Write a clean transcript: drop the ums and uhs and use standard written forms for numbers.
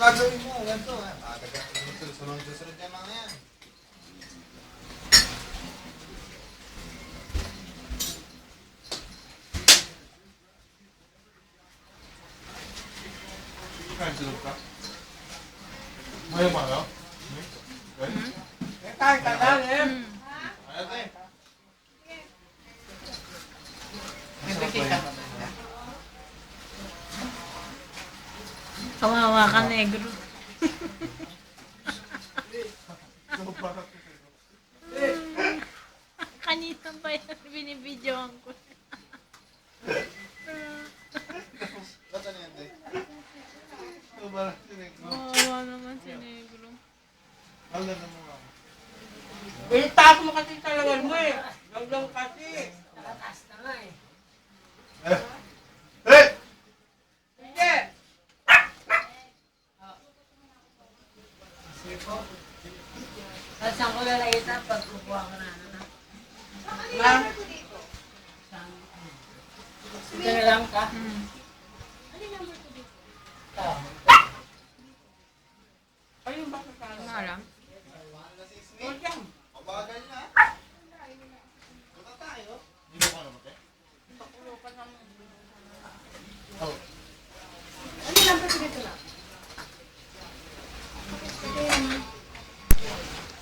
gagawin mo, ganito. Sunod-sunod yan mga yan. Kain sunod ka? Mayo-mayo? Kain ka lang eh. Ayaw tayo. Kawawa ka, negro. Kanina pa yan, binibidyoan ko. Ba't ano yan, Day? Ito ba? Kawawa naman si negro. Ang ganda mo nga. Itaas mo kasi talaga mo eh. Lang kasi. Nakataas na nga eh. Hey! Sige. At saan ko lalagita pag kukuha ko na ano na? Ma. Ito na lang ka? Hmm.